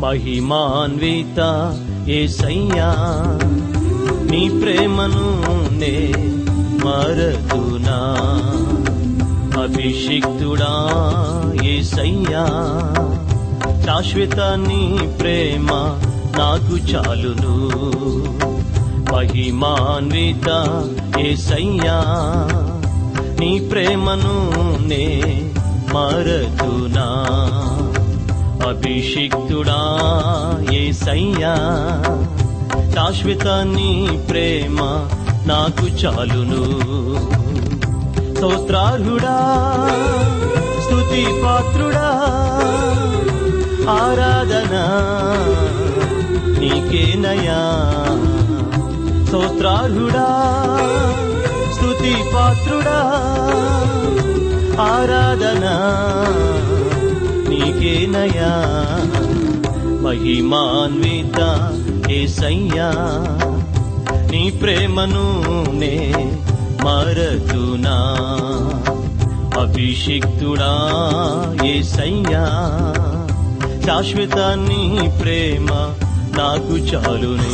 మహిమాన్విత యేసయ్యా నీ ప్రేమను నే మరతునా అభిషిక్తుడా యేసయ్యా శాశ్వత నీ ప్రేమ నాకు చాలును మహిమాన్విత యేసయ్యా నీ ప్రేమను నే మరతునా అభిషిక్తుడా యేసయ్యా శాశ్వత నీ ప్రేమ నాకు చాలును స్తోత్రార్హుడా స్తుతి పాత్రుడా ఆరాధన నీకేనయా స్తోత్రార్హుడా స్తుతి పాత్రుడా ఆరాధన నీకేనయా మహిమాన్విత యేసయ్యా నీ ప్రేమను నే మరతునా అభిషిక్తుడా యేసయ్యా శాశ్వత నీ ప్రేమ నాకు చాలును